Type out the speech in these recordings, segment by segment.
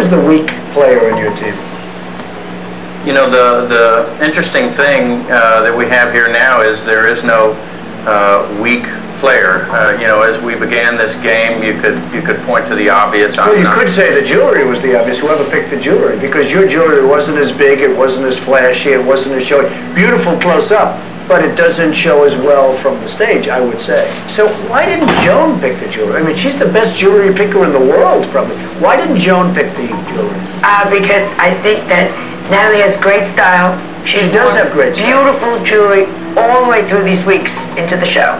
is the weak player in your team? You know, the interesting thing that we have here now is there is no weak player. You know, as we began this game, you could point to the obvious. Well, you could say the jewelry was the obvious, whoever picked the jewelry, because your jewelry wasn't as big, it wasn't as flashy, it wasn't as showy. Beautiful close up, but it doesn't show as well from the stage, I would say. So why didn't Joan pick the jewelry? I mean, she's the best jewelry picker in the world, probably. Why didn't Joan pick the jewelry? Because I think that Natalie has great style. She does have great style. Beautiful jewelry all the way through these weeks into the show.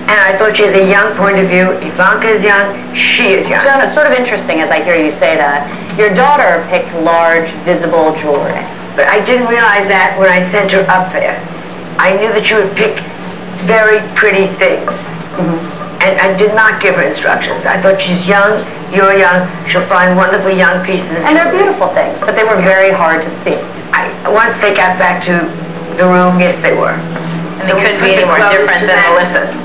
And I thought she has a young point of view. Ivanka is young. She is young. Joan, it's sort of interesting as I hear you say that. Your daughter picked large, visible jewelry. But I didn't realize that when I sent her up there. I knew that she would pick very pretty things. And I did not give her instructions. I thought she's young, you're young, she'll find wonderful young pieces of jewelry. And they're beautiful things, but they were very hard to see. Once they got back to the room, yes, they were. And they couldn't be any more different than Melissa's.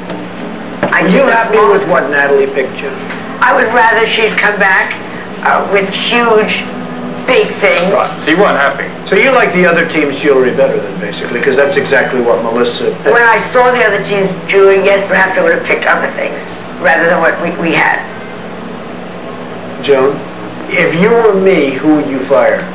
Are you happy with what Natalie picked, Joan? I would rather she'd come back with huge, big things. Right. So you weren't happy? So you like the other team's jewelry better than, basically, because that's exactly what Melissa picked. When I saw the other team's jewelry, yes, perhaps I would have picked other things rather than what we had. Joan, if you were me, who would you fire?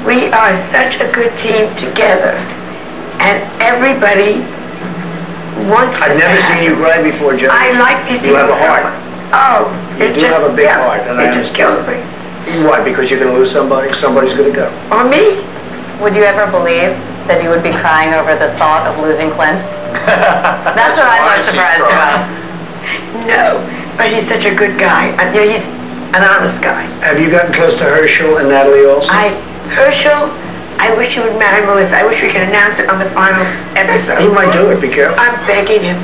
We are such a good team together, and everybody wants us I've never to seen you cry before, Joan. I like these people. You have a heart. Oh, You do have a big heart, and I it just kills me. Why? Because you're going to lose somebody? Somebody's going to go. Or me. Would you ever believe that you would be crying over the thought of losing Clint? That's what I'm most surprised about. No, but he's such a good guy. You know, he's an honest guy. Have you gotten close to Herschel and Natalie also? Herschel, I wish he would marry Melissa. I wish we could announce it on the final episode. He might do it. Be careful. I'm begging him.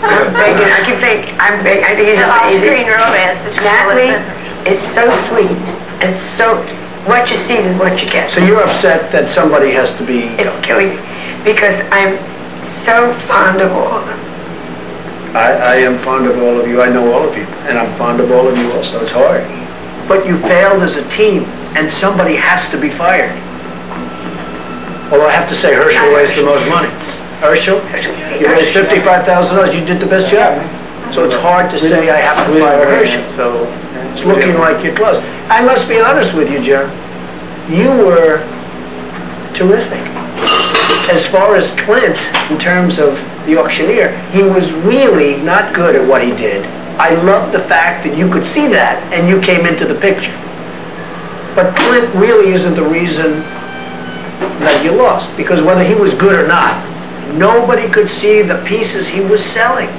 I'm begging. I keep saying I'm begging. I think he's amazing. Off-screen romance between Natalie Melissa and Herschel. is so sweet and so. What you see is what you get. So you're upset that somebody has to be... It's killing me because I'm so fond of all of them. I am fond of all of you. I know all of you. And I'm fond of all of you also. It's hard. But you failed as a team, and somebody has to be fired. Although I have to say Herschel raised the most money. Herschel, you raised $55,000. You did the best job. So it's hard to say I have to fire Herschel. So it's looking like you're close. I must be honest with you, Joe. You were terrific. As far as Clint, in terms of the auctioneer, he was really not good at what he did. I love the fact that you could see that and you came into the picture. But Clint really isn't the reason that you lost, because whether he was good or not, nobody could see the pieces he was selling.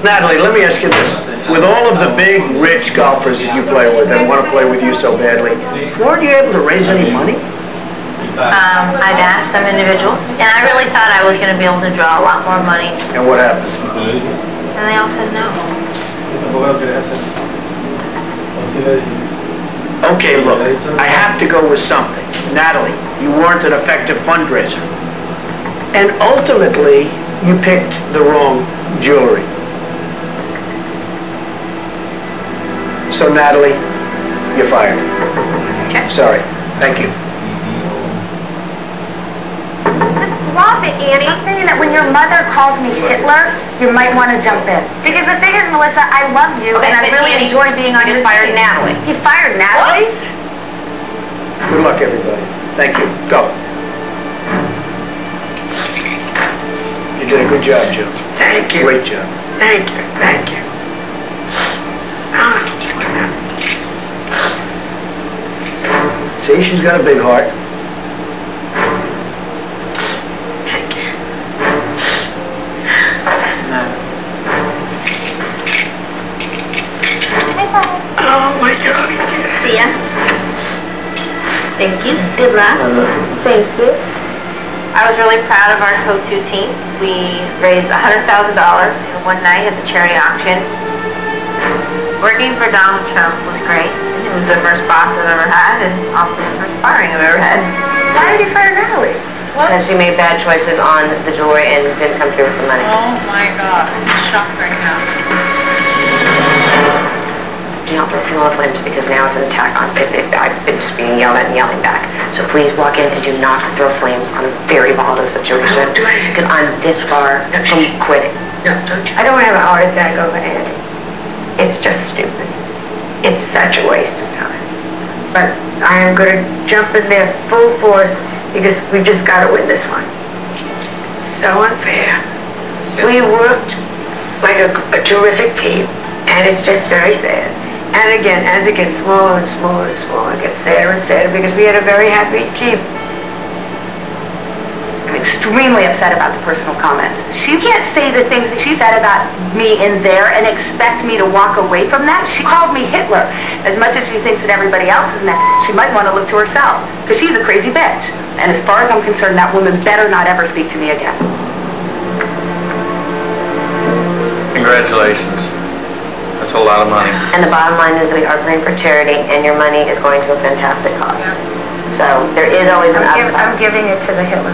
Natalie, let me ask you this. With all of the big, rich golfers that you play with and want to play with you so badly, weren't you able to raise any money? I'd asked some individuals, and I really thought I was going to be able to draw a lot more money. And what happened? And they all said no. Okay, look, I have to go with something. Natalie, you weren't an effective fundraiser. And ultimately, you picked the wrong jewelry. So, Natalie, you're fired. Okay. Sorry. Thank you. Drop it, Annie. I'm thinking that when your mother calls me Hitler, you might want to jump in. Because the thing is, Melissa, I love you, Okay, and I but really Annie, enjoy being on you your just fired team. Natalie. You fired Natalie? Good luck, everybody. Thank you. Go. You did a good job, Joe. Thank you. Great job. Thank you. Thank you. See, she's got a big heart. Thank you. Oh, my darling dear. See ya. Thank you. Good luck. Thank you. I was really proud of our Co-2 team. We raised $100,000 in one night at the charity auction. Working for Donald Trump was great. He was the first boss I've ever had, and also the first firing I've ever had. Why did you fire Natalie? because she made bad choices on the jewelry and didn't come through with the money. Oh my God, I'm shocked right now. Do not throw fuel on flames because now it's an attack on it. I've been just being yelled at and yelling back. So please walk in and do not throw flames on a very volatile situation because I'm this far from quitting. No, don't you? I don't want to have a heart attack over Annie. It's just stupid. It's such a waste of time. But I am going to jump in there full force because we've just got to win this one. So unfair. We worked like a terrific team, and it's just very sad. And again, as it gets smaller and smaller and smaller, it gets sadder and sadder because we had a very happy team. I'm extremely upset about the personal comments. She can't say the things that she said about me in there and expect me to walk away from that. She called me Hitler. As much as she thinks that everybody else is that, she might want to look to herself because she's a crazy bitch. And as far as I'm concerned, that woman better not ever speak to me again. Congratulations. That's a lot of money. And the bottom line is we are playing for charity, and your money is going to a fantastic cause. So there is always an upside. I'm giving it to the Hitler.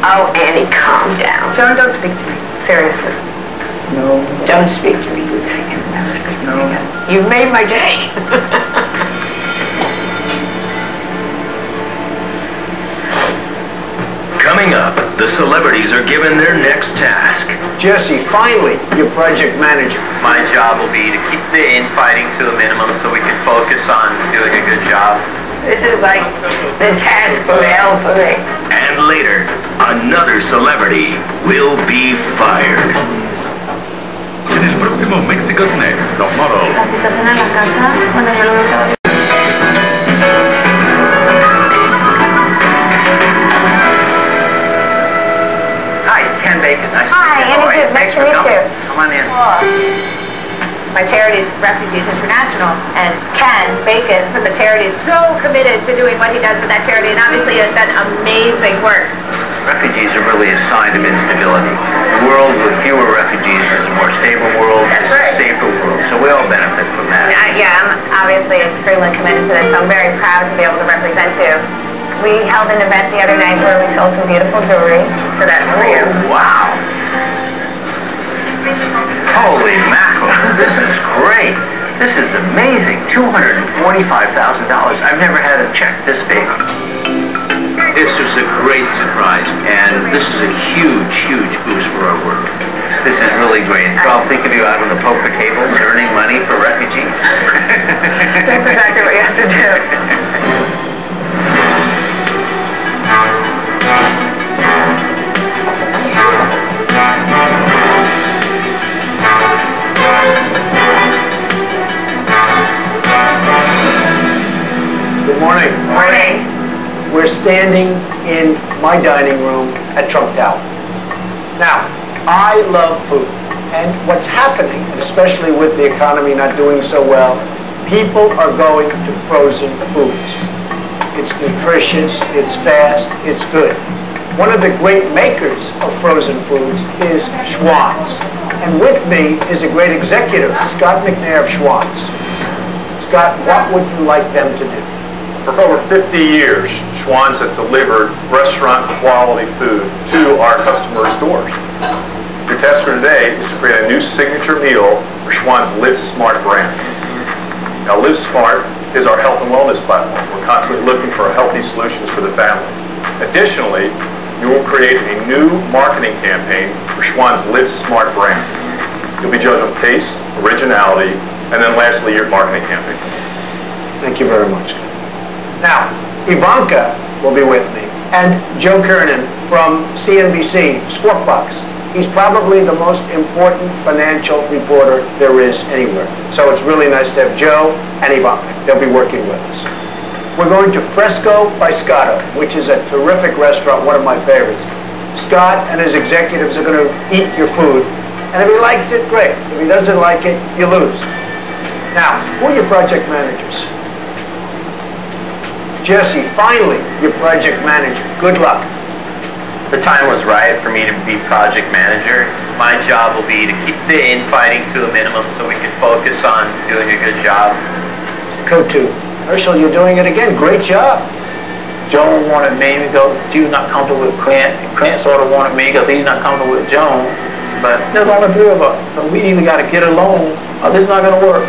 Oh, Annie, calm down. Joan, don't speak to me. Seriously. No. Don't speak to me, Lucy. You never speak to me No. again. You've made my day. Coming up, the celebrities are given their next task. Jesse, finally, your project manager. My job will be to keep the infighting to a minimum so we can focus on doing a good job. This is like the task from hell for me. And later, another celebrity will be fired. En el próximo Mexico's Next Top Model. La situación en la casa, bueno, yo lo veo todo. Hi, Ken Bacon. Nice Hi, to meet you. Annie, nice Thanks to for meet coming. you. Come on in. My charity is Refugees International, and Ken Bacon from the charity is so committed to doing what he does with that charity, and obviously has done amazing work. Refugees are really a sign of instability. A world with fewer refugees is a more stable world, That's it's right. a safer world, so we all benefit from that. Yeah, I'm obviously extremely committed to this, so I'm very proud to be able to represent you. We held an event the other night where we sold some beautiful jewelry, so that's for you. Wow. Holy mackerel, this is great. This is amazing. $245,000. I've never had a check this big. This was a great surprise, and this is a huge, huge boost for our work. This is really great. I'll think of you out on the poker tables earning money for refugees. That's exactly what you have to do. Good morning. Morning. We're standing in my dining room at Trump Tower. Now, I love food, and what's happening, especially with the economy not doing so well, people are going to frozen foods. It's nutritious, it's fast, it's good. One of the great makers of frozen foods is Schwan's. And with me is a great executive, Scott McNair of Schwan's. Scott, what would you like them to do? For over 50 years, Schwan's has delivered restaurant quality food to our customers' doors. Your task for today is to create a new signature meal for Schwan's Live Smart brand. Now, Live Smart is our health and wellness platform. We're constantly looking for healthy solutions for the family. Additionally, you will create a new marketing campaign for Schwan's Live Smart brand. You'll be judged on taste, originality, and then lastly, your marketing campaign. Thank you very much. Now, Ivanka will be with me, and Joe Kernan from CNBC, Squawk Box. He's probably the most important financial reporter there is anywhere. So it's really nice to have Joe and Ivanka. They'll be working with us. We're going to Fresco by Scotto, which is a terrific restaurant, one of my favorites. Scott and his executives are going to eat your food, and if he likes it, great. If he doesn't like it, you lose. Now, who are your project managers? Jesse, finally, your project manager. Good luck. The time was right for me to be project manager. My job will be to keep the infighting to a minimum so we can focus on doing a good job. Code 2. Herschel, you're doing it again. Great job. Joan wanted me because she was not comfortable with Clint, and Clint sort of wanted me because he's not comfortable with Joan. But there's only three of us, so we either got to get along or this is not going to work.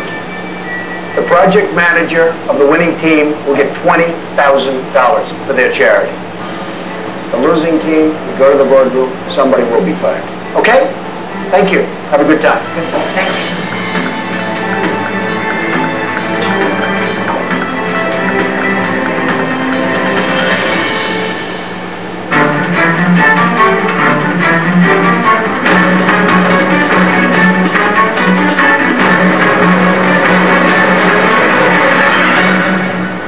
The project manager of the winning team will get $20,000 for their charity. The losing team, you go to the boardroom, somebody will be fired. Okay? Thank you. Have a good time. Thank you.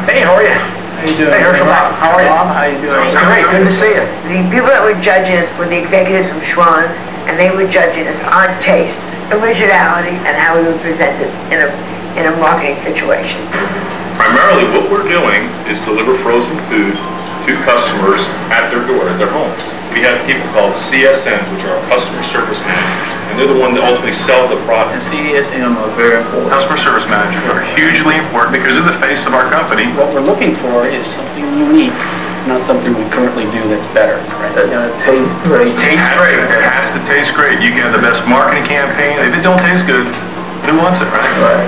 Hey, how are you? How you doing? Hey, Herschel. How are you? Bob, how you doing? Great. Good to see you. The people that were judging us were the executives from Schwann's, and they were judging us on taste, originality, and how we would present it in a marketing situation. Primarily, what we're doing is deliver frozen food to customers at their door, at their homes. We have people called CSMs, which are our customer service managers, and they're the ones that ultimately sell the product. And CSM are very important. Customer service managers are hugely important because they're the face of our company. What we're looking for is something unique, not something we currently do that's better. Right? That's going to taste great. Taste great. It has to taste great. You can have the best marketing campaign. If it don't taste good, who wants it, right? Right.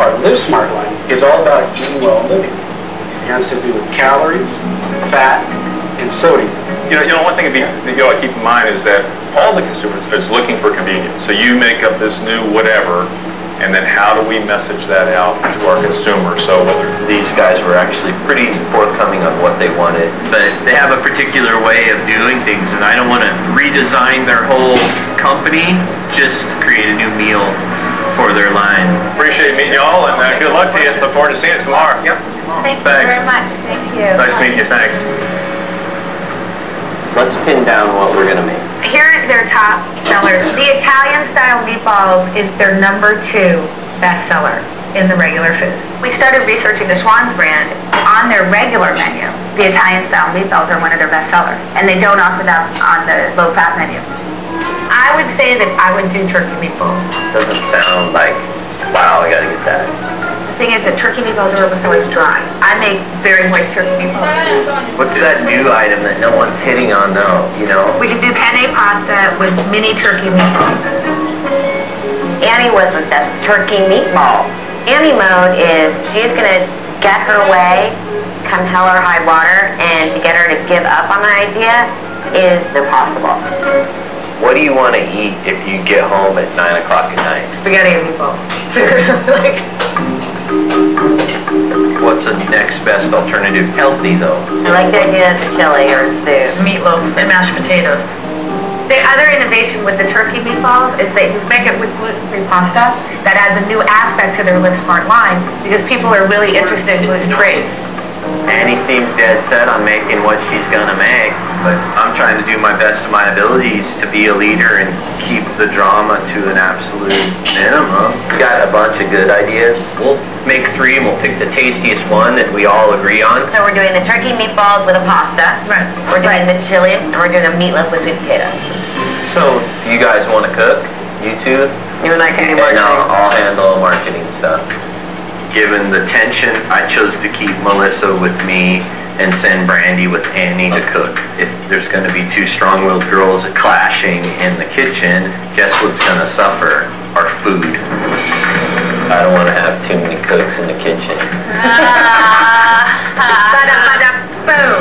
Our Live Smart line is all about eating well and living. It has to do with calories, fat, and sodium. You know, one thing you got to keep in mind is that all the consumers is looking for convenience. So you make up this new whatever, and then how do we message that out to our consumers? So whether it's these guys were actually pretty forthcoming on what they wanted, but they have a particular way of doing things, and I don't want to redesign their whole company just to create a new meal for their line. Appreciate meeting you all, and good luck to you. Look forward to seeing it tomorrow. Yep. Thank you Thanks. very much. Thank you. Nice meeting you. Thanks. Let's pin down what we're gonna make. Here are their top sellers. The Italian style meatballs is their #2 bestseller in the regular food. We started researching the Schwann's brand. On their regular menu, the Italian style meatballs are one of their best sellers, and they don't offer them on the low fat menu. I would say that I would do turkey meatballs. Doesn't sound like, wow, I gotta get that. The thing is that turkey meatballs are almost always dry. I make very moist turkey meatballs. What's that new item that no one's hitting on though, you know? We can do penne pasta with mini turkey meatballs. Annie Wilson says turkey meatballs. Annie mode is she's gonna get her way, come hell or high water, and to get her to give up on the idea is impossible. What do you want to eat if you get home at 9 o'clock at night? Spaghetti and meatballs. What's the next best alternative? Healthy though. I like the idea of the chili or soup. Meatloaf and mashed potatoes. The other innovation with the turkey meatballs is that you make it with gluten-free pasta. That adds a new aspect to their Live Smart line because people are really interested in gluten-free. Annie seems dead set on making what she's gonna make, but I'm trying to do my best of my abilities to be a leader and keep the drama to an absolute minimum. We got a bunch of good ideas. We'll make 3 and we'll pick the tastiest one that we all agree on. So we're doing the turkey meatballs with a pasta. Right. We're doing the chili, and we're doing a meatloaf with sweet potatoes. So, if you guys want to cook, you two? You and I can do And marketing. I'll handle marketing stuff. Given the tension, I chose to keep Melissa with me and send Brandy with Annie to cook. If there's going to be 2 strong-willed girls clashing in the kitchen, guess what's going to suffer? Our food. I don't want to have too many cooks in the kitchen. Boom.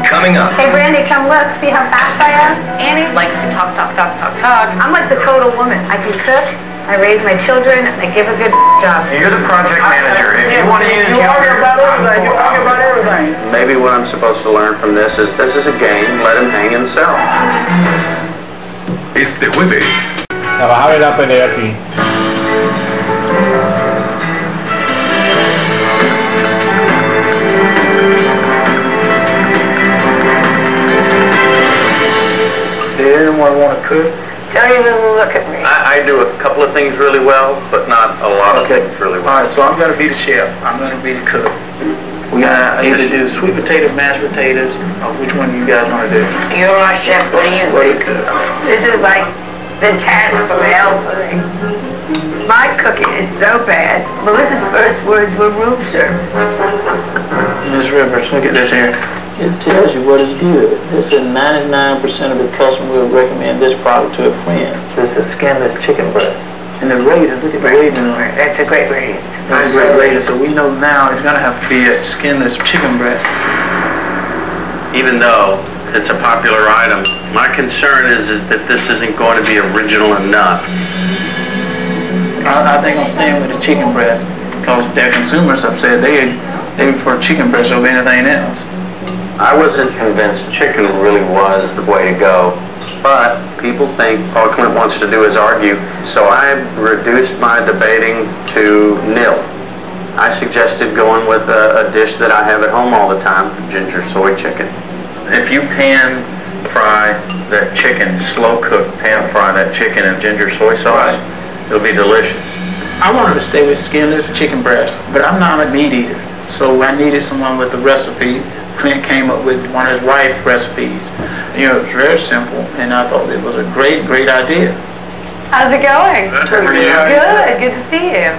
Coming up. Hey Brandy, come look, see how fast I am? Annie likes to talk. I'm like the total woman. I can cook, I raise my children, and I give a good job. You're the project manager. If you want to use You argue about everything. You argue about everything. Maybe what I'm supposed to learn from this is a game. Let him hang himself. Este jueves, La vas a ver la pelea aquí. Did anyone want to cook? Don't even look at me. I do a couple of things really well, but not a lot of things really well. All right, so I'm going to be the chef. I'm going to be the cook. We're going to either do sweet potato, mashed potatoes, or which one do you guys want to do? You're our chef. What do you What do think? you cook? This is like the task from hell for me. My cooking is so bad. Melissa's first words were room service. Ms. Rivers, look at this here. It tells you what is good. This is 99% of the customers will recommend this product to a friend. This is skinless chicken breast. And the rating, look at the rating on it. That's a great rating. That's a great rating. So we know now it's gonna have to be a skinless chicken breast. Even though it's a popular item, my concern is that this isn't going to be original enough. I think I'm staying with the chicken breast because their consumers have said they prefer chicken breast over anything else. I wasn't convinced chicken really was the way to go, but people think all Clint wants to do is argue, so I reduced my debating to nil. I suggested going with a dish that I have at home all the time, ginger soy chicken. If you pan fry that chicken, slow cook, pan fry that chicken in ginger soy sauce, it'll be delicious. I wanted to stay with skinless chicken breast, but I'm not a meat eater, so I needed someone with a recipe. Clint came up with one of his wife's recipes. You know, it was very simple, and I thought it was a great idea. How's it going? Good. Good to see you.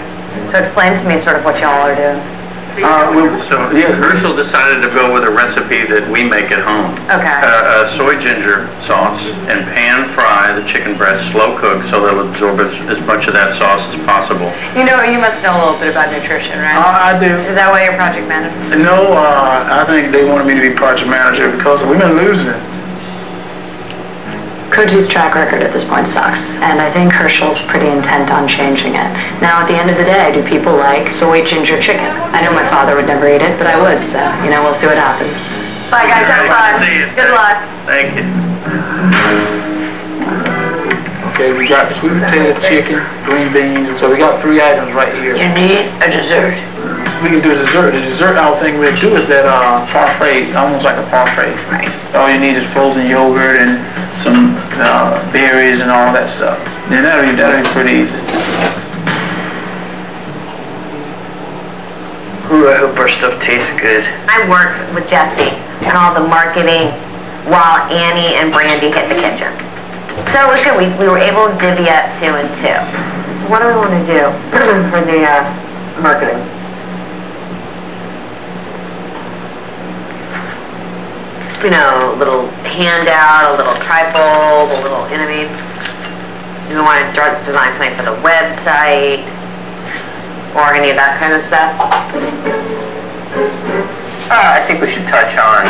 So explain to me sort of what y'all are doing. Herschel decided to go with a recipe that we make at home. Okay. Soy ginger sauce and pan fry the chicken breast, slow cook, so that it'll absorb as much of that sauce as possible. You know, you must know a little bit about nutrition, right? I do. Is that why you're project manager? No, I think they wanted me to be project manager because we've been losing it. Koji's track record at this point sucks, and I think Herschel's pretty intent on changing it. Now, at the end of the day, do people like soy ginger chicken? I know my father would never eat it, but I would, so, you know, we'll see what happens. Bye, guys. Have fun. See you. Good luck. Thank you. Okay, we got sweet potato chicken, green beans, so we got 3 items right here. You need a dessert. We can do a dessert. The dessert, I think we'll do is that parfait, almost like a parfait. Right. All you need is frozen yogurt and some berries and all that stuff. Then that'll be pretty easy. Ooh, I hope our stuff tastes good. I worked with Jesse on all the marketing while Annie and Brandy hit the kitchen. So it was good. We were able to divvy up 2 and 2. So what do we want to do for the marketing? You know, a little handout, a little trifold, a little, you know what I mean? You want to design something for the website or any of that kind of stuff? I think we should touch on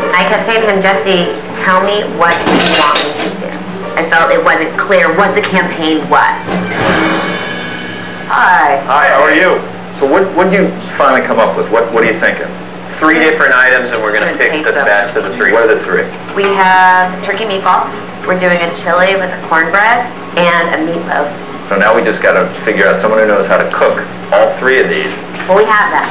I kept saying to him, Jesse, tell me what you want me to do. I felt it wasn't clear what the campaign was. Hi. Hi, how are you? So what did you finally come up with? What are you thinking? 3 different items, and we're going to pick the best of the 3. What are the 3? We have turkey meatballs. We're doing a chili with a cornbread and a meatloaf. So now we just got to figure out someone who knows how to cook all 3 of these. Well, we have that.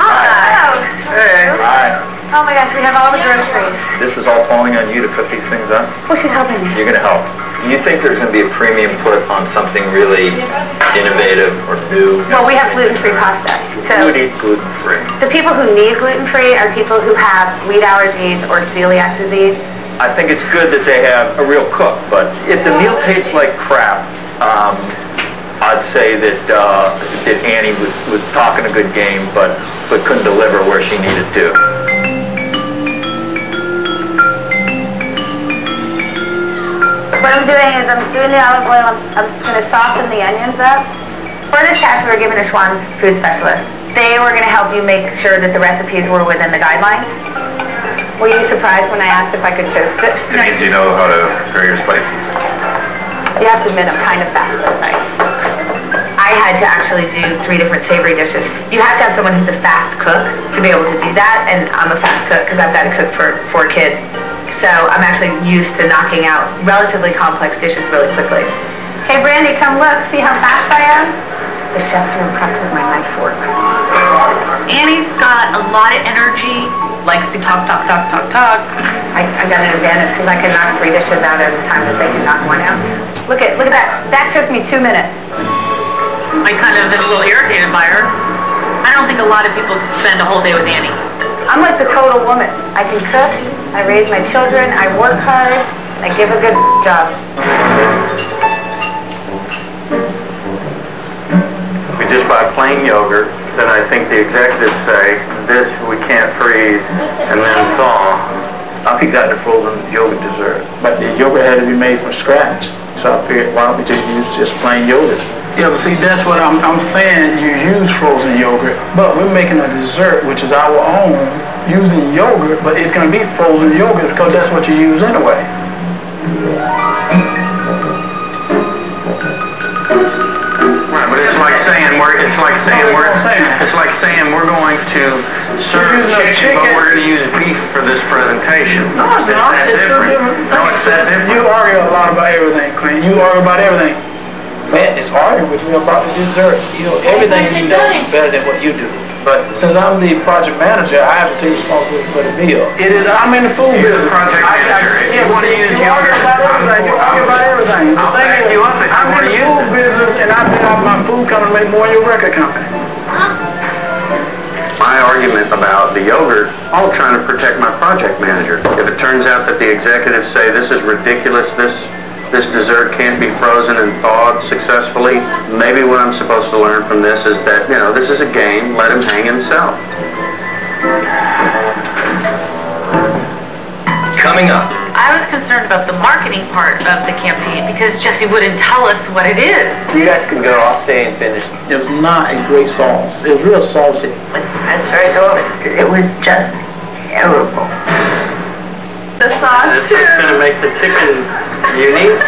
Hi. Hey. Hi. Oh my gosh, we have all the groceries. This is all falling on you to cook these things up? Well, she's helping me. You're going to help. Do you think there's going to be a premium put on something really innovative or new? Well, we have gluten-free pasta. So Who would eat gluten-free? the people who need gluten-free are people who have wheat allergies or celiac disease. I think it's good that they have a real cook, but if the meal tastes like crap, I'd say that Annie was talking a good game, but couldn't deliver where she needed to. What I'm doing is I'm doing the olive oil. I'm going to soften the onions up. For this task, we were given a Schwann's food specialist. They were going to help you make sure that the recipes were within the guidelines. Were you surprised when I asked if I could toast it? It means you know how to prepare your spices. You have to admit I'm kind of fast though, right? I had to actually do 3 different savory dishes. You have to have someone who's a fast cook to be able to do that, and I'm a fast cook because I've got to cook for 4 kids. So I'm actually used to knocking out relatively complex dishes really quickly. Hey, Brandy, come look. See how fast I am? The chefs are impressed with my knife work. Annie's got a lot of energy, likes to talk. I got an advantage because I can knock 3 dishes out at a time that they can knock 1 out. Look at that. That took me 2 minutes. I kind of am a little irritated by her. I don't think a lot of people could spend a whole day with Annie. I'm like the total woman. I can cook, I raise my children, I work hard, I give a good job. We just buy plain yogurt, then I think the executives say, this we can't freeze and then thaw. I picked out the frozen yogurt dessert. But the yogurt had to be made from scratch. So I figured, why don't we just use just plain yogurt? Yeah, but see, that's what I'm saying. You use frozen yogurt, but we're making a dessert, which is our own, using yogurt, but it's going to be frozen yogurt because that's what you use anyway. Right, but it's like saying we're going to serve chicken, but we're going to use beef for this presentation. No, it's not. That different. No, it's that different. You argue a lot about everything, Clint. You argue about everything. Clint is arguing with me about the dessert. You know, everything you know is better than what you do. But since I'm the project manager, I have to take responsibility for the meal. I'm in the food business. Project manager. If you want to use yogurt, you argue about everything. I'll back you up if you want to use it. I'm in the food business, and I've been out my food company to make more than your record company. My argument about the yogurt, I'm trying to protect my project manager. If it turns out that the executives say this is ridiculous, this dessert can't be frozen and thawed successfully, maybe what I'm supposed to learn from this is that, you know, this is a game, let him hang himself. Coming up. I was concerned about the marketing part of the campaign because Jesse wouldn't tell us what it is. You guys can go, I'll stay and finish. It was not a great sauce. It was real salty. That's very salty. It was just terrible. The sauce This too. is going to make the chicken unique.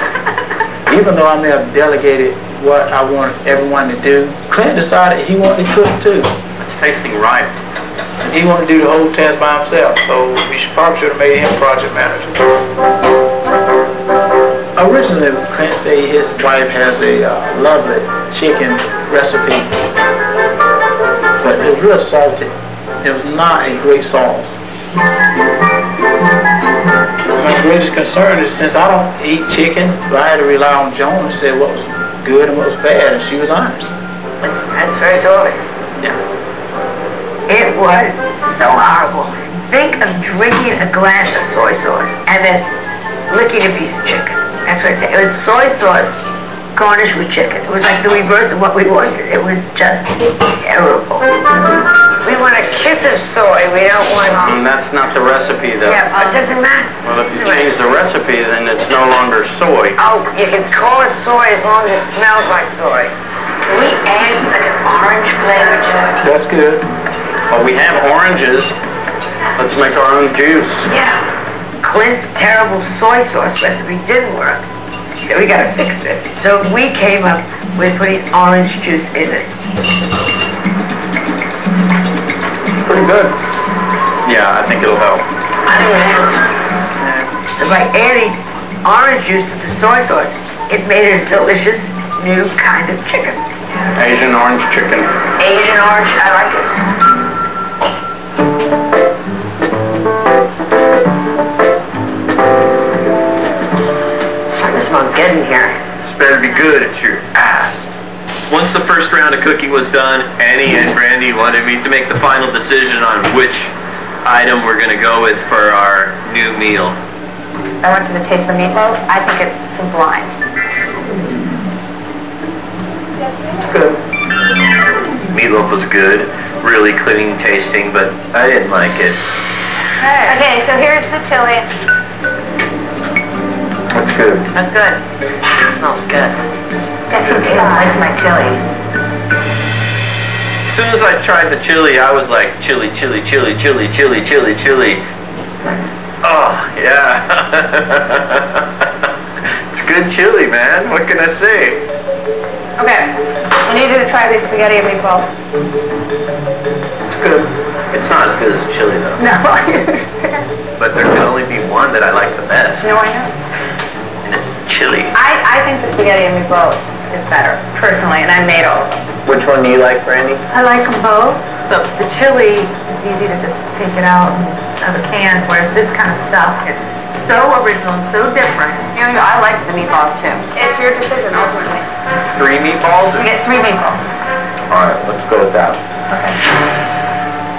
Even though I may have delegated what I want everyone to do, Clint decided he wanted to cook too. It's tasting right. He wanted to do the whole task by himself, so we probably should have made him project manager. Originally, Clint said his wife has a lovely chicken recipe, but it was real salty. It was not a great sauce. My greatest concern is since I don't eat chicken, I had to rely on Joan to say what was good and what was bad, and she was honest. That's very salty. Yeah. It was so horrible. Think of drinking a glass of soy sauce and then licking a piece of chicken. That's what it was. Soy sauce garnished with chicken. It was like the reverse of what we wanted. It was just terrible. We want a kiss of soy. We don't want... And that's not the recipe, though. Yeah, it doesn't matter. Well, if you change the recipe, then it's no longer soy. Oh, you can call it soy as long as it smells like soy. Can we add like an orange flavor to it? That's good. Well, we have oranges. Let's make our own juice. Yeah. Clint's terrible soy sauce recipe didn't work. So we gotta fix this. So we came up with putting orange juice in it. Pretty good. Yeah, I think it'll help. I think it helps. So by adding orange juice to the soy sauce, it made it a delicious new kind of chicken. Asian orange chicken. Asian orange, I like it. Starting to smell good in here. It's better be good, it's your ass. Once the first round of cooking was done, Annie and Brandy wanted me to make the final decision on which item we're going to go with for our new meal. I want you to taste the meatloaf. I think it's sublime. It's good. Meatloaf was good, really clean tasting, but I didn't like it. Okay, so here's the chili. That's good. That's good. It smells good. Jesse James likes my chili. As soon as I tried the chili, I was like, chili, chili, chili, chili, chili, chili, chili. Oh, yeah. It's good chili, man. What can I say? Okay, I need you to try these spaghetti and meatballs. It's good. It's not as good as the chili, though. No, I understand. But there can only be one that I like the best. No, I know. And it's the chili. I think the spaghetti and meatball is better, personally, and I made all of them. Which one do you like, Brandy? I like them both. The chili, it's easy to just take it out of a can, whereas this kind of stuff is so original and so different. You know, I like the meatballs too. It's your decision, ultimately. 3 meatballs? You get 3 meatballs. All right, let's go with that. Okay.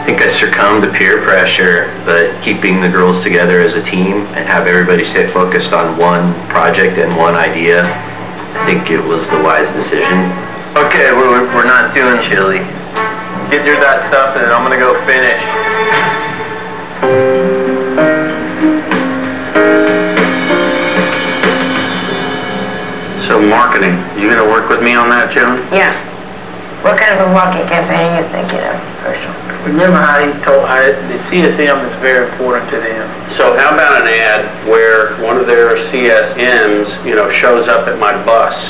think I succumbed to peer pressure, but keeping the girls together as a team and have everybody stay focused on one project and one idea, I think it was the wise decision. Okay, we're not doing chili. Get through that stuff and then I'm gonna go finish. So marketing, you gonna work with me on that, Joan? Yeah. What kind of a marketing campaign are you thinking of, Herschel? Remember how he told how the CSM is very important to them. So how about an ad where one of their CSMs, you know, shows up at my bus?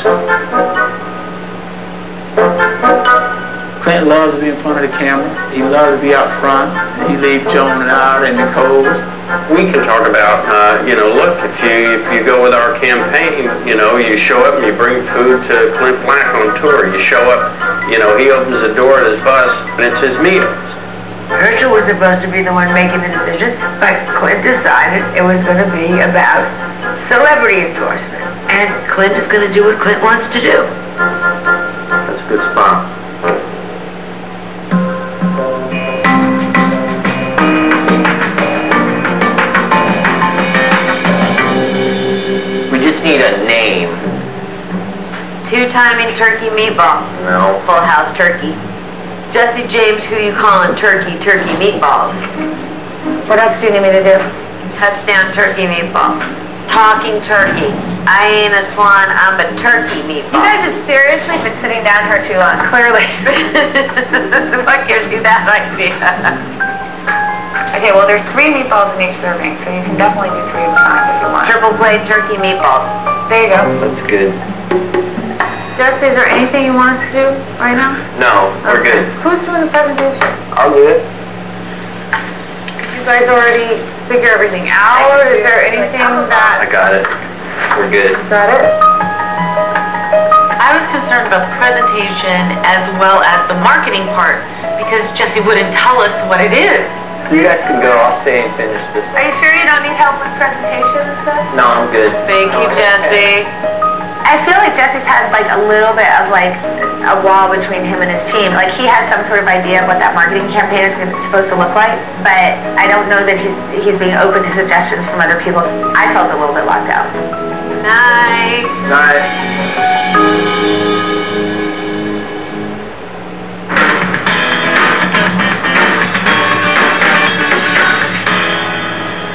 Clint loves to be in front of the camera. He loves to be out front. He leaves Joan and I in the cold. We can talk about, you know, look, if you go with our campaign, you know, you show up and you bring food to Clint Black on tour. You show up, you know, he opens the door of his bus and it's his meals. Herschel was supposed to be the one making the decisions, but Clint decided it was going to be about celebrity endorsement. And Clint is going to do what Clint wants to do. That's a good spot. We just need a name. Two-timing turkey meatballs. No. Full House turkey. Jesse James, who you callin' turkey meatballs. What else do you need me to do? Touchdown turkey meatballs. Talking turkey. I ain't a swan, I'm a turkey meatball. You guys have seriously been sitting down here too long, clearly. What gives you that idea? Okay, well there's 3 meatballs in each serving, so you can definitely do 3 of a time if you want. Triple plate turkey meatballs. There you go. That's good. Jesse, is there anything you want us to do right now? No, we're good. Who's doing the presentation? I'll do it. Did you guys already figure everything out? Is there anything that... I got it. We're good. Got it? I was concerned about the presentation as well as the marketing part because Jesse wouldn't tell us what it is. You guys can go. I'll stay and finish this. Are you sure you don't need help with presentation and stuff? No, I'm good. Thank you, Jesse. I feel like Jesse's had like a little bit of like a wall between him and his team. Like he has some sort of idea of what that marketing campaign is supposed to look like, but I don't know that he's being open to suggestions from other people. I felt a little bit locked out. Night. Night.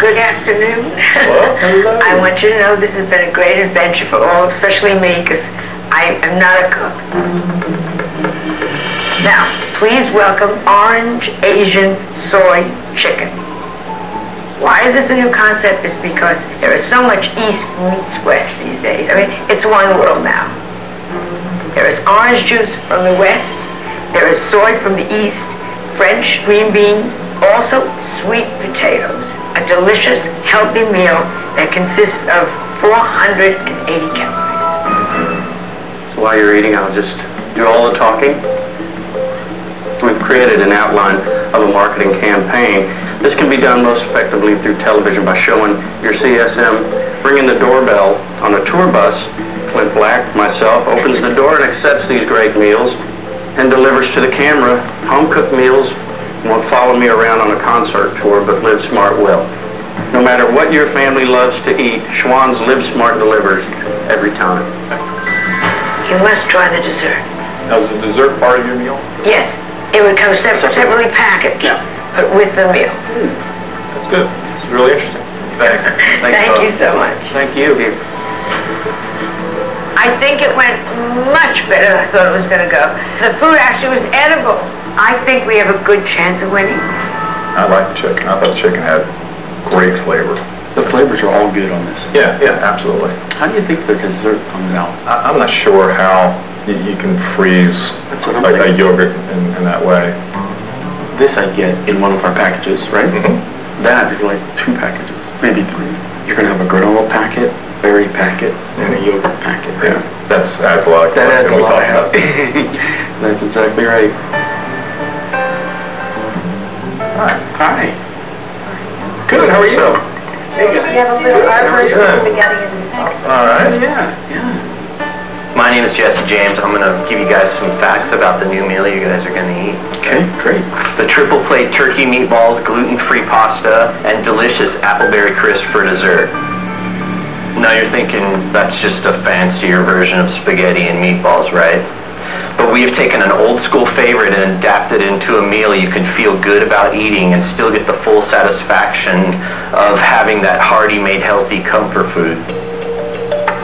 Good afternoon. Well, hello. I want you to know this has been a great adventure for all, especially me, because I am not a cook. Now, please welcome Orange Asian Soy Chicken. Why is this a new concept? Is because there is so much East meets West these days. I mean, it's one world now. There is orange juice from the West, there is soy from the East, French green beans, also sweet potatoes. A delicious, healthy meal that consists of 480 calories. So while you're eating, I'll just do all the talking. We've created an outline of a marketing campaign. This can be done most effectively through television by showing your CSM ringing the doorbell on a tour bus. Clint Black, myself, opens the door and accepts these great meals and delivers to the camera home-cooked meals. Won't follow me around on a concert tour, but Live Smart will. No matter what your family loves to eat, Schwan's Live Smart delivers every time. You must try the dessert. Now, is the dessert part of your meal? Yes, it would come separately packaged, but with the meal. That's good. It's really interesting. Thanks. Thank you so much. Thank you. I think it went much better than I thought it was going to go. The food actually was edible. I think we have a good chance of winning. I like the chicken. I thought the chicken had great flavor. The flavors are all good on this. Yeah, absolutely. How do you think the dessert comes out? I'm not sure how you can freeze a yogurt in that way. This I get in one of our packages, right? Mm-hmm. That is like 2 packages, maybe 3. You're going to have a granola packet, berry packet, and a yogurt packet. Yeah, that adds a lot of That adds a lot. That's exactly right. Hi. Good, how are you? We have a little our version of spaghetti and meatballs. All right. Yeah. My name is Jesse James. I'm going to give you guys some facts about the new meal you guys are going to eat. Okay, great. The triple plate turkey meatballs, gluten-free pasta, and delicious appleberry crisp for dessert. Now you're thinking that's just a fancier version of spaghetti and meatballs, right? But we have taken an old school favorite and adapted it into a meal you can feel good about eating and still get the full satisfaction of having that hearty, made healthy comfort food.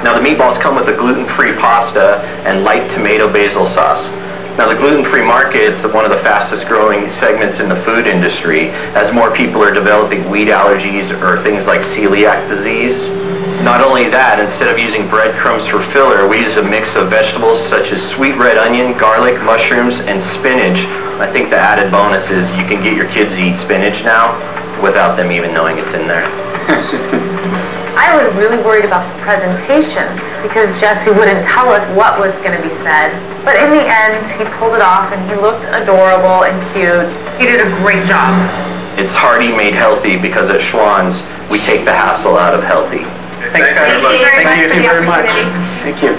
Now the meatballs come with a gluten-free pasta and light tomato basil sauce. Now the gluten-free market is one of the fastest growing segments in the food industry as more people are developing wheat allergies or things like celiac disease. Not only that, instead of using breadcrumbs for filler, we use a mix of vegetables such as sweet red onion, garlic, mushrooms, and spinach. I think the added bonus is you can get your kids to eat spinach now without them even knowing it's in there. I was really worried about the presentation because Jesse wouldn't tell us what was going to be said. But in the end, he pulled it off and he looked adorable and cute. He did a great job. It's hearty made healthy because at Schwan's, we take the hassle out of healthy. Thanks, guys. Thank you very much. Thank you.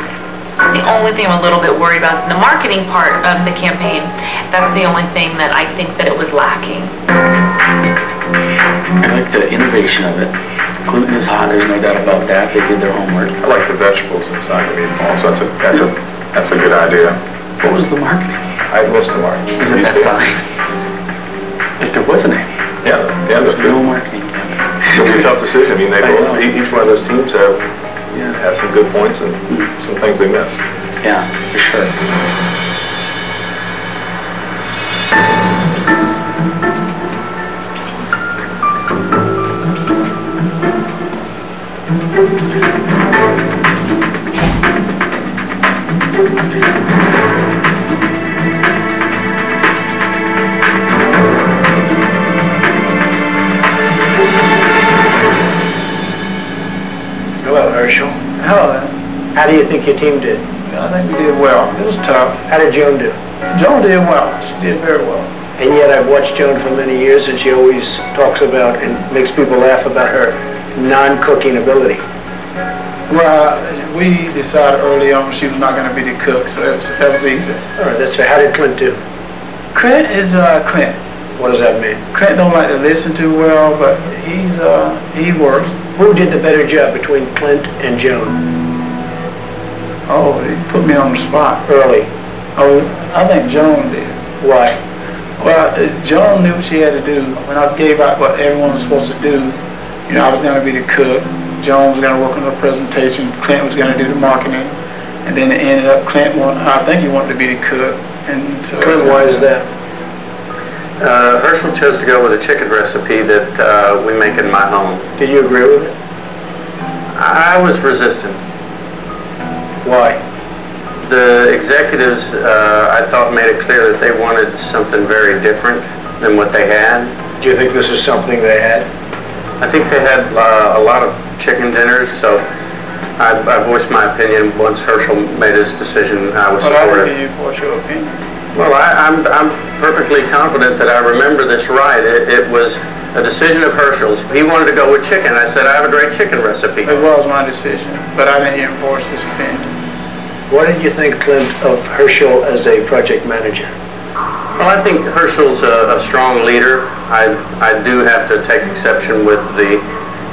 The only thing I'm a little bit worried about is the marketing part of the campaign. That's the only thing that I think that it was lacking. I like the innovation of it. Gluten is hot, there's no doubt about that. They did their homework. I like the vegetables inside the meatballs. That's a good idea. What was the marketing? I missed the marketing. Is it that sign? If there wasn't any. Yeah, the no marketing campaign. It'll be a tough decision. I mean, they both, each one of those teams have some good points and some things they missed. Yeah, for sure. Hello, Herschel. Hello. How do you think your team did? I think we did well. It was tough. How did Joan do? Joan did well. She did very well. And yet I've watched Joan for many years and she always talks about and makes people laugh about her non-cooking ability. Well, we decided early on she was not going to be the cook, so that was easy. All right, that's fair. How did Clint do? Clint is Clint. What does that mean? Clint don't like to listen too well, but he works. Who did the better job between Clint and Joan? Oh, he put me on the spot. Early. Oh, I think Joan did. Why? Well, Joan knew what she had to do. When I gave out what everyone was supposed to do, you know, I was going to be the cook. Joan was going to work on the presentation. Clint was going to do the marketing. And then it ended up I think he wanted to be the cook. And so Clint, why is that? Herschel chose to go with a chicken recipe that we make in my home. Did you agree with it? I was resistant. Why? The executives, I thought, made it clear that they wanted something very different than what they had. Do you think this is something they had? I think they had a lot of chicken dinners, so I voiced my opinion once Herschel made his decision. I was supportive. Well, I didn't hear you voice your opinion. Well, I'm perfectly confident that I remember this right. It was a decision of Herschel's. He wanted to go with chicken. I said, I have a great chicken recipe. It was my decision, but I didn't hear him voice his opinion. What did you think, Clint, of Herschel as a project manager? Well, I think Herschel's a strong leader. I do have to take exception with the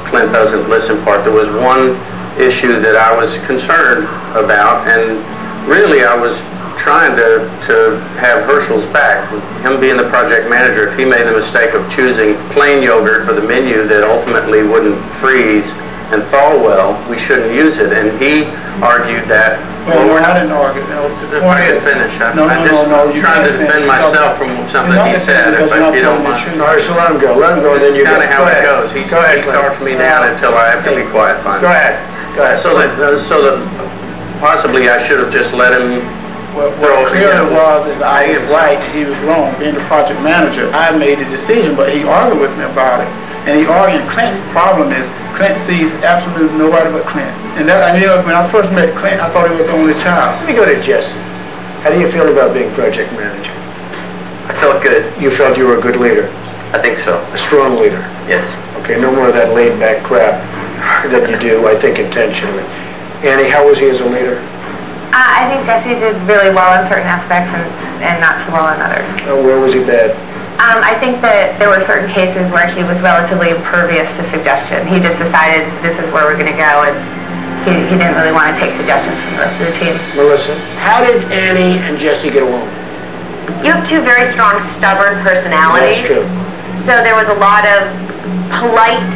Clint doesn't listen part. There was one issue that I was concerned about, and really I was trying to have Herschel's back. Him being the project manager, if he made the mistake of choosing plain yogurt for the menu that ultimately wouldn't freeze and thaw well, we shouldn't use it. And he argued that. Well, I didn't argue. No, I can finish. I'm just trying to defend myself from something he said, if you don't mind. All right, so let him go. Let him go. This is kind of how it goes. He talks me down until I have to be quiet finally. Go ahead. Go ahead. So that possibly I should have just let him. What clearly was is I was right, he was wrong. Being the project manager, I made the decision, but he argued with me about it. And he argued. Clint's problem is Clint sees absolutely nobody but Clint. And that, when I first met Clint, I thought he was the only child. Let me go to Jesse. How do you feel about being project manager? I felt good. You felt you were a good leader? I think so. A strong leader? Yes. Okay, no more of that laid-back crap that you do, I think, intentionally. Annie, how was he as a leader? I think Jesse did really well in certain aspects and not so well in others. Where was he bad? I think that there were certain cases where he was relatively impervious to suggestion. He just decided this is where we're going to go, and he didn't really want to take suggestions from the rest of the team. Melissa, how did Annie and Jesse get along? You have two very strong, stubborn personalities. That's true. So there was a lot of polite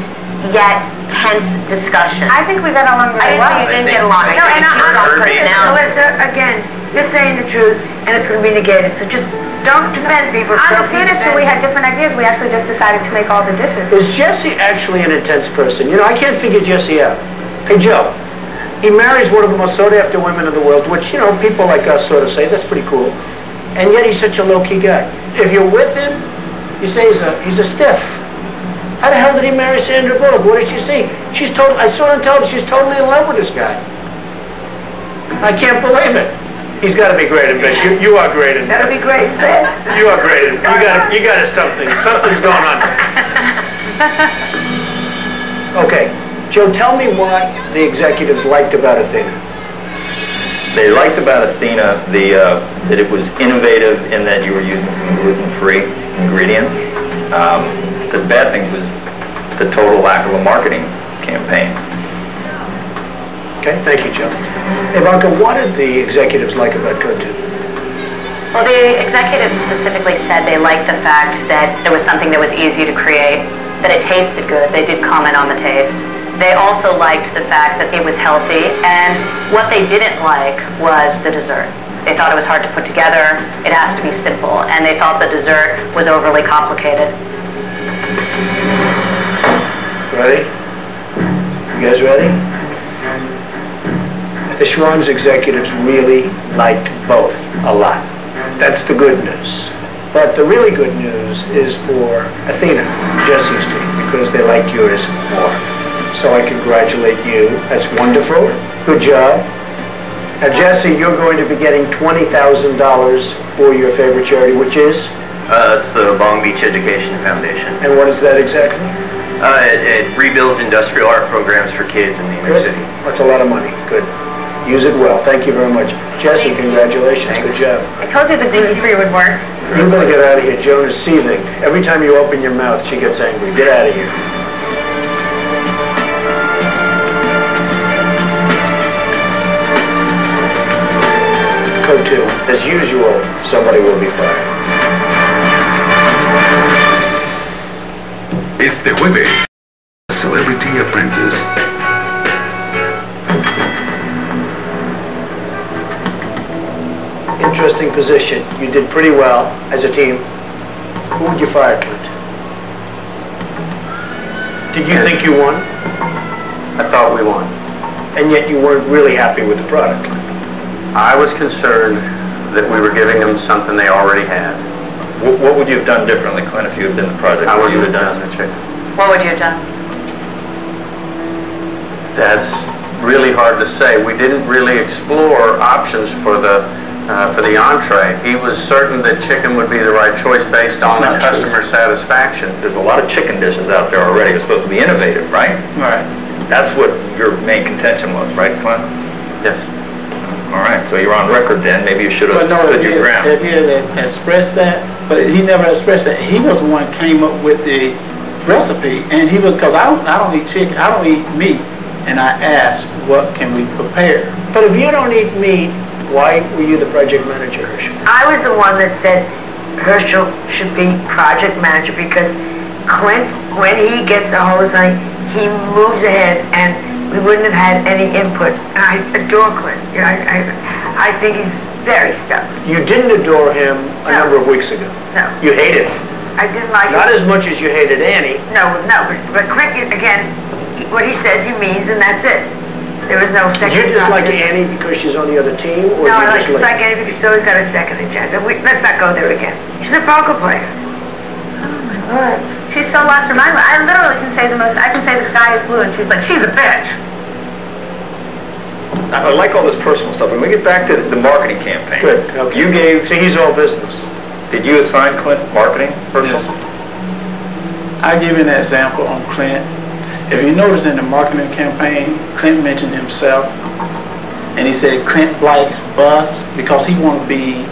yet tense discussion. I think we got along really well. I didn't say you didn't get along. No, I think two strong personalities. Melissa, again, you're saying the truth, and it's going to be negated. So just don't defend people. On the food issue, we had different ideas. We actually just decided to make all the dishes. Is Jesse actually an intense person? You know, I can't figure Jesse out. Hey, Joe, he marries one of the most sought-after women in the world, which, you know, people like us sort of say, that's pretty cool. And yet he's such a low-key guy. If you're with him, you say he's a stiff. How the hell did he marry Sandra Bullock? What did she see? I saw it on television, she's totally in love with this guy. I can't believe it. He's got to be great in bed. You are great in bed. That'll be great in bed. You are great in bed. You got something. Something's going on. Okay, Joe, tell me what the executives liked about Athena. They liked about Athena that it was innovative in that you were using some gluten-free ingredients. The bad thing was the total lack of a marketing campaign. Okay, thank you, Joe. Ivanka, what did the executives like about Code 2? Well, the executives specifically said they liked the fact that it was something that was easy to create, that it tasted good. They did comment on the taste. They also liked the fact that it was healthy, and what they didn't like was the dessert. They thought it was hard to put together, it has to be simple, and they thought the dessert was overly complicated. Ready? You guys ready? The Schwan's executives really liked both a lot. That's the good news. But the really good news is for Athena, Jesse's team, because they liked yours more. So I congratulate you. That's wonderful. Good job. Now, Jesse, you're going to be getting $20,000 for your favorite charity, which is? It's the Long Beach Education Foundation. And what is that exactly? It rebuilds industrial art programs for kids in the inner city. That's a lot of money. Good. Use it well. Thank you very much. Jesse, congratulations. Thanks. Good job. I told you the gluten-free would work. You better get out of here. Joan is seething. Every time you open your mouth, she gets angry. Get out of here. Code 2. As usual, somebody will be fired. Este jueves, Celebrity Apprentice. Interesting position. You did pretty well as a team. Who would you fire, Clint? Did you think you won? I thought we won. And yet you weren't really happy with the product, Clint. I was concerned that we were giving them something they already had. What would you have done differently, Clint, if you had been the project? How would you have done the chicken? What would you have done? That's really hard to say. We didn't really explore options for the entree. He was certain that chicken would be the right choice based on the customer satisfaction. There's a lot of chicken dishes out there already. It's supposed to be innovative, right? Right. That's what your main contention was, right, Clint? Yes. All right, so you're on record then. Maybe you should have stood your ground. If he had expressed that, but he never expressed that. He was the one who came up with the recipe, and he was, because I don't eat chicken, I don't eat meat, and I asked, what can we prepare? But if you don't eat meat, why were you the project manager, Herschel? I was the one that said Herschel should be project manager because Clint, when he gets a hold of something, he moves ahead, and we wouldn't have had any input. And I adore Clint. You know, I think he's very stubborn. You didn't adore him a number of weeks ago. No. You hated him. I didn't like Not him. as much as you hated Annie. No, but Clint, again, what he says he means, and that's it. There was no second. Did you just like Annie because she's on the other team? Or No, I you just like Annie because she's always got a second agenda. Let's not go there again. She's a poker player. Oh my Lord. She's so lost her mind. I literally can say I can say the sky is blue, and she's like, she's a bitch. I like all this personal stuff. When we get back to the marketing campaign. Good. Okay. You gave. See, he's all business. Did you assign Clint marketing, Herschel? Yes. I give you an example on Clint. If you notice in the marketing campaign, Clint mentioned himself, And he said Clint likes buzz because he want to be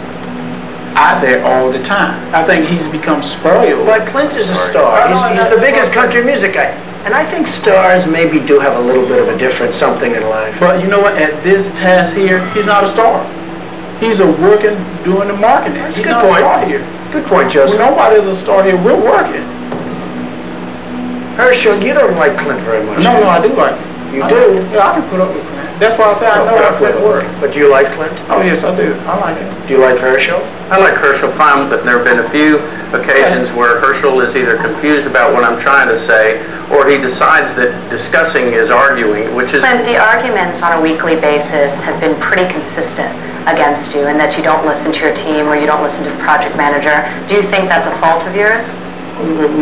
out there all the time. I think he's become spoiled. But Clint is a star. He's the biggest country music guy. And I think stars maybe do have a little bit of a different something in life. But you know what? At this task here, he's not a star. He's a working, doing the marketing. That's he's a good not point. A star here. Good point, Joseph. Well, nobody's a star here. We're working. Herschel, you don't like Clint very much. No, I do like him. You do? Yeah, I can put up with Clint. That's why I say I know how Clint works. But do you like Clint? Oh, yes, I do. I like him. Do you like Herschel? I like Herschel fine, but there have been a few occasions where Herschel is either confused about what I'm trying to say, or he decides that discussing is arguing, which is... Clint, the arguments on a weekly basis have been pretty consistent against you, and that you don't listen to your team or you don't listen to the project manager. Do you think that's a fault of yours?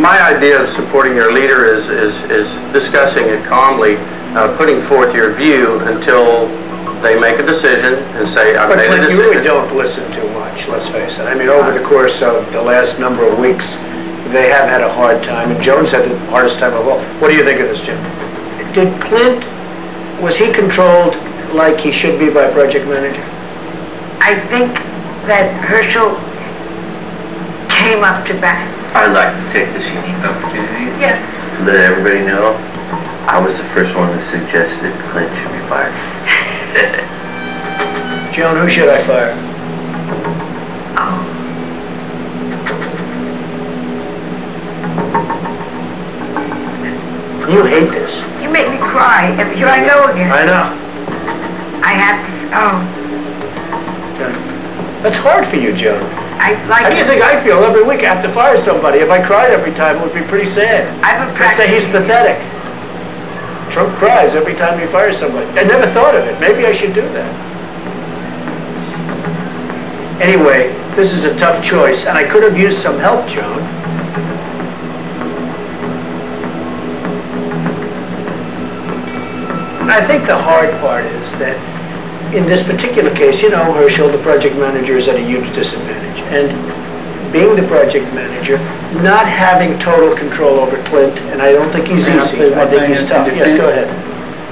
My idea of supporting your leader is discussing it calmly, putting forth your view until they make a decision and say, I've made a decision. You really don't listen too much, let's face it. I mean, over the course of the last number of weeks, they have had a hard time, and Jones had the hardest time of all. What do you think of this, Jim? Did Clint, was he controlled like he should be by project manager? I think that Herschel came up to bat. I'd like to take this unique opportunity Yes. to let everybody know I was the first one that suggested Clint should be fired. Joan, who should I fire? You hate this. You make me cry. Here I go again. I know. I have to, That's hard for you, Joan. I like How do you think I feel every week I have to fire somebody? If I cried every time, it would be pretty sad. I've been I'd say he's pathetic. Trump cries every time he fires somebody. I never thought of it. Maybe I should do that. Anyway, this is a tough choice, and I could have used some help, Joan. I think the hard part is that in this particular case, you know, Herschel, the project manager, is at a huge disadvantage. And being the project manager, not having total control over Clint, and I don't think he's easy. I think he's tough. Yes, go ahead.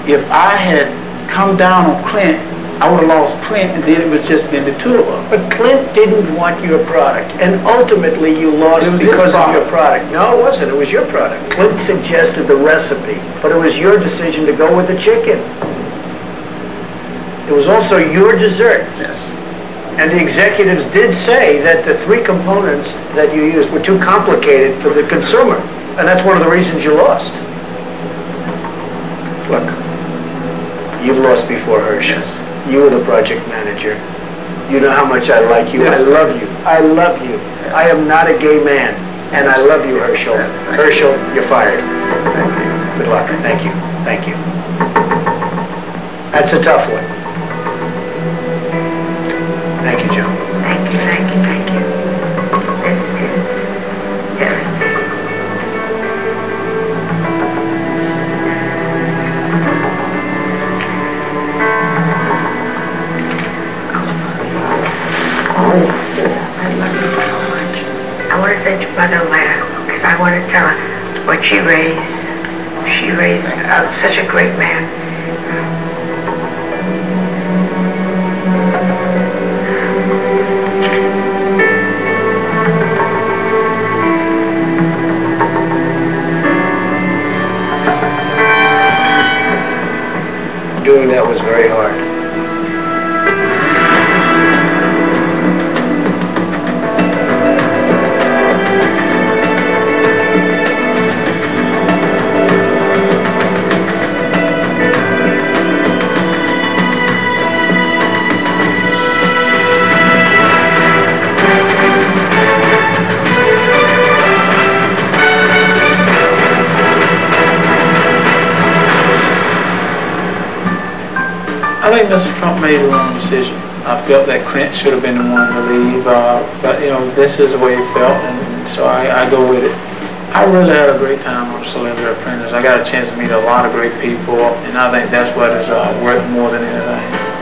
If I had come down on Clint, I would have lost Clint, and then it would just been the two of us. But Clint didn't want your product, and ultimately you lost because of your product. No, it wasn't. It was your product. Clint suggested the recipe, but it was your decision to go with the chicken. It was also your dessert. Yes. And the executives did say that the three components that you used were too complicated for the consumer. And that's one of the reasons you lost. Look, you've lost before Herschel. Yes. You were the project manager. You know how much I like you. Yes. I love you. I love you. Yes. I am not a gay man. And I love you, Herschel. Yes, Herschel, you're fired. Thank you. Good luck. Thank you. Thank you. That's a tough one. Thank you, Joan. Thank you, thank you, thank you. This is devastating. I love you so much. I want to send your mother a letter because I want to tell her what she raised. She raised such a great man. Doing that was very hard. I think Mr. Trump made the wrong decision. I felt that Clint should have been the one to leave, but you know, this is the way he felt, and so I go with it. I really had a great time on Celebrity Apprentice. I got a chance to meet a lot of great people, and I think that's what is worth more than anything.